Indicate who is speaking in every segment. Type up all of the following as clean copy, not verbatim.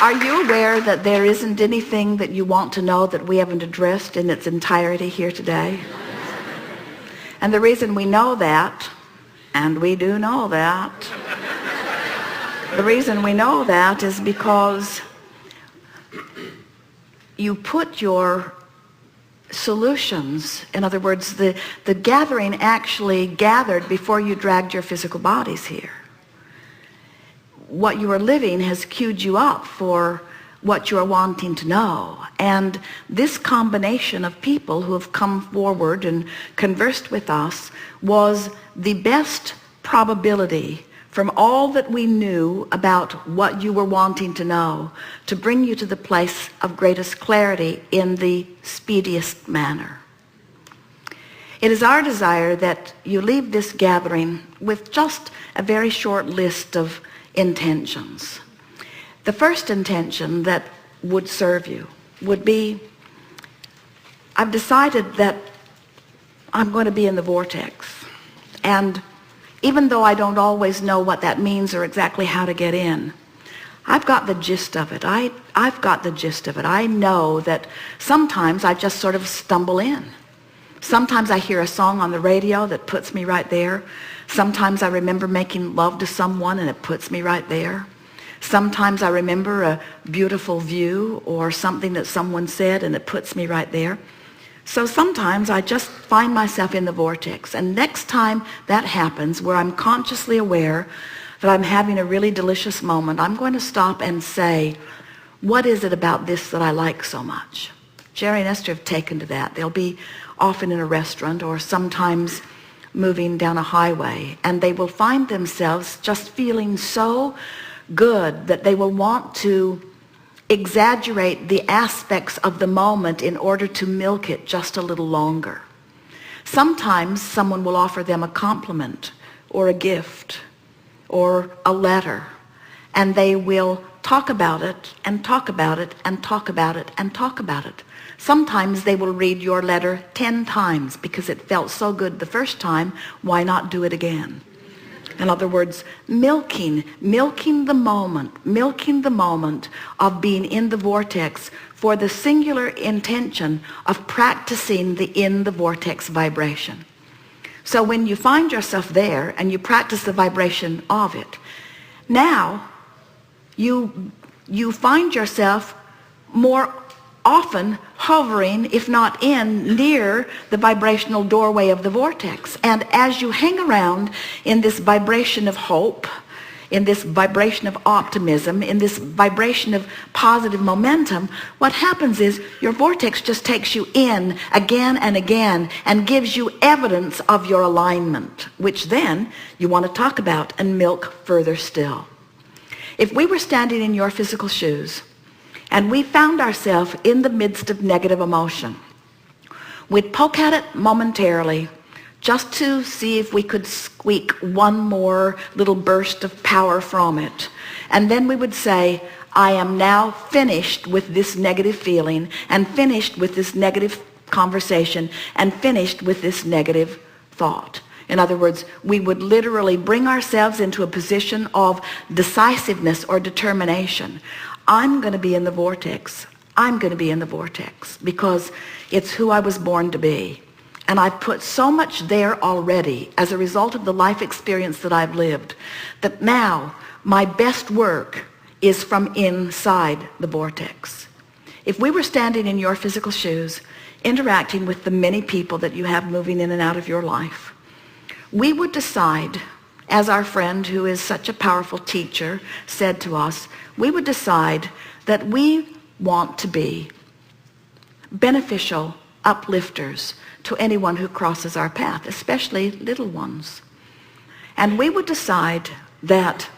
Speaker 1: Are you aware that there isn't anything that you want to know that we haven't addressed in its entirety here today? And the reason we know that, and we do know that, the reason we know that is because you put your solutions, in other words, the gathering actually gathered before you dragged your physical bodies here. What you are living has queued you up for what you are wanting to know. And this combination of people who have come forward and conversed with us was the best probability from all that we knew about what you were wanting to know to bring you to the place of greatest clarity in the speediest manner. It is our desire that you leave this gathering with just a very short list of intentions. The first intention that would serve you would be, I've decided that I'm going to be in the vortex, and even though I don't always know what that means or exactly how to get in, I've got the gist of it. I've got the gist of it. I know that sometimes I just sort of stumble in. Sometimes I hear a song on the radio that puts me right there. Sometimes I remember making love to someone and it puts me right there. Sometimes I remember a beautiful view or something that someone said and it puts me right there. So sometimes I just find myself in the vortex. And next time that happens, where I'm consciously aware that I'm having a really delicious moment, I'm going to stop and say, what is it about this that I like so much? Jerry and Esther have taken to that. They'll be often in a restaurant or sometimes moving down a highway, and they will find themselves just feeling so good that they will want to exaggerate the aspects of the moment in order to milk it just a little longer. Sometimes someone will offer them a compliment or a gift or a letter, and they will talk about it and talk about it and talk about it and talk about it. Sometimes they will read your letter 10 times because it felt so good the first time. Why not do it again? In other words, milking the moment of being in the vortex for the singular intention of practicing the in the vortex vibration. So when you find yourself there and you practice the vibration of it, now you find yourself more often hovering, if not near the vibrational doorway of the vortex. And as you hang around in this vibration of hope, in this vibration of optimism, in this vibration of positive momentum, what happens is your vortex just takes you in again and again and gives you evidence of your alignment, which then you want to talk about and milk further still. If we were standing in your physical shoes and we found ourselves in the midst of negative emotion, we'd poke at it momentarily just to see if we could squeak one more little burst of power from it. And then we would say, I am now finished with this negative feeling and finished with this negative conversation and finished with this negative thought. In other words, we would literally bring ourselves into a position of decisiveness or determination. I'm going to be in the vortex. I'm going to be in the vortex because it's who I was born to be. And I've put so much there already as a result of the life experience that I've lived that now my best work is from inside the vortex. If we were standing in your physical shoes, interacting with the many people that you have moving in and out of your life, we would decide, as our friend who is such a powerful teacher said to us, we would decide that we want to be beneficial uplifters to anyone who crosses our path, especially little ones. And we would decide that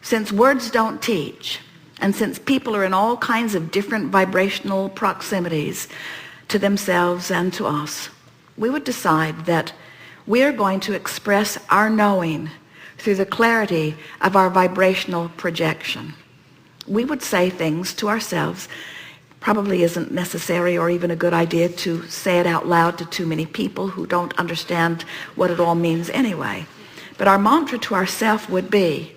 Speaker 1: since words don't teach, and since people are in all kinds of different vibrational proximities to themselves and to us, we would decide that we're going to express our knowing through the clarity of our vibrational projection. We would say things to ourselves. Probably isn't necessary or even a good idea to say it out loud to too many people who don't understand what it all means anyway. But our mantra to ourselves would be,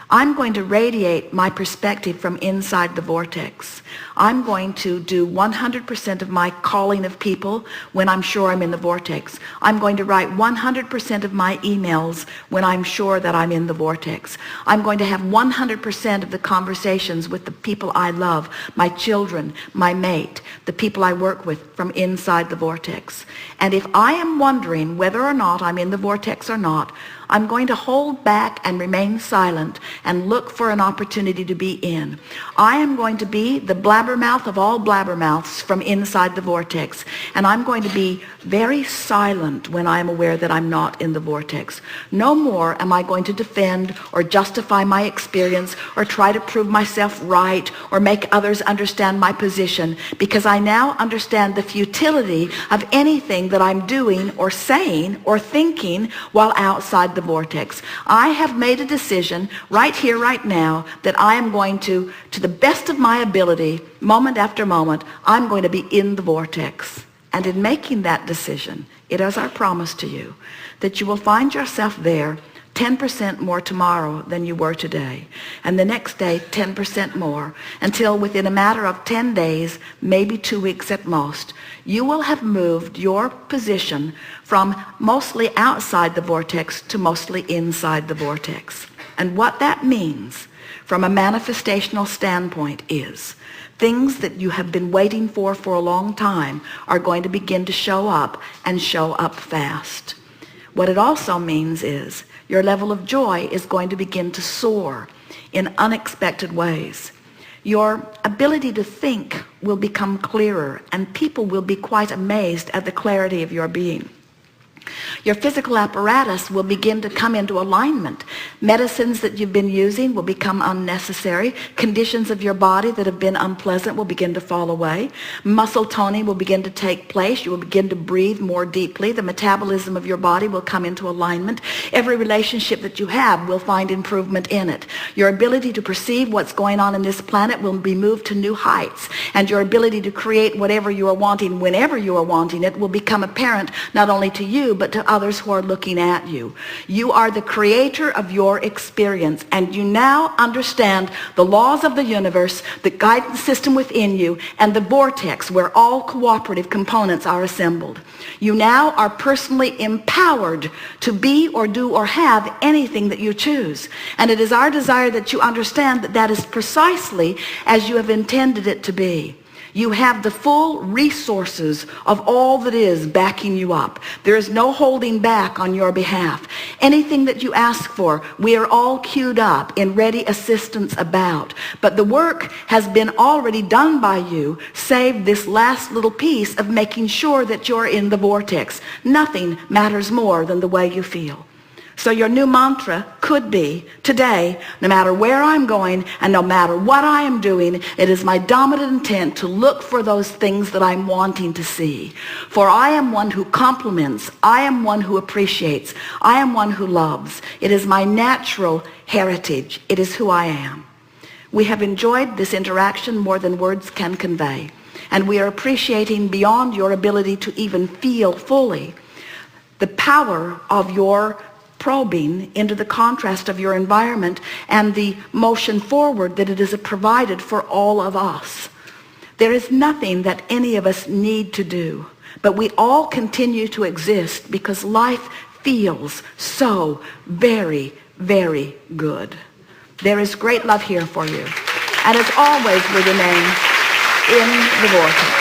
Speaker 1: I'm going to radiate my perspective from inside the vortex. I'm going to do 100% of my calling of people when I'm sure I'm in the vortex. I'm going to write 100% of my emails when I'm sure that I'm in the vortex. I'm going to have 100% of the conversations with the people I love, my children, my mate, the people I work with from inside the vortex. And if I am wondering whether or not I'm in the vortex or not, I'm going to hold back and remain silent and look for an opportunity to be in. I am going to be the blabbermouth of all blabbermouths from inside the vortex. And I'm going to be very silent when I am aware that I'm not in the vortex. No more am I going to defend or justify my experience or try to prove myself right or make others understand my position, because I now understand the futility of anything that I'm doing or saying or thinking while outside the vortex. I have made a decision right here, right now, that I am going to the best of my ability, moment after moment, I'm going to be in the vortex. And in making that decision, it is our promise to you that you will find yourself there 10% more tomorrow than you were today. And the next day, 10% more, until within a matter of 10 days, maybe 2 weeks at most, you will have moved your position from mostly outside the vortex to mostly inside the vortex. And what that means from a manifestational standpoint is things that you have been waiting for a long time are going to begin to show up and show up fast. What it also means is your level of joy is going to begin to soar in unexpected ways. Your ability to think will become clearer, and people will be quite amazed at the clarity of your being. Your physical apparatus will begin to come into alignment. Medicines that you've been using will become unnecessary. Conditions of your body that have been unpleasant will begin to fall away. Muscle toning will begin to take place. You will begin to breathe more deeply. The metabolism of your body will come into alignment. Every relationship that you have will find improvement in it. Your ability to perceive what's going on in this planet will be moved to new heights. And your ability to create whatever you are wanting, whenever you are wanting it, will become apparent not only to you, but to others who are looking at you. You are the creator of your experience, and you now understand the laws of the universe, the guidance system within you, and the vortex where all cooperative components are assembled. You now are personally empowered to be or do or have anything that you choose. And it is our desire that you understand that that is precisely as you have intended it to be. You have the full resources of all that is backing you up. There is no holding back on your behalf. Anything that you ask for, we are all queued up in ready assistance about. But the work has been already done by you, save this last little piece of making sure that you're in the vortex. Nothing matters more than the way you feel. So your new mantra could be, today, no matter where I'm going and no matter what I am doing, it is my dominant intent to look for those things that I'm wanting to see. For I am one who compliments. I am one who appreciates. I am one who loves. It is my natural heritage. It is who I am. We have enjoyed this interaction more than words can convey. And we are appreciating beyond your ability to even feel fully the power of your probing into the contrast of your environment and the motion forward that it has provided for all of us. There is nothing that any of us need to do, but we all continue to exist because life feels so very, very good. There is great love here for you. And as always, we remain in the vortex.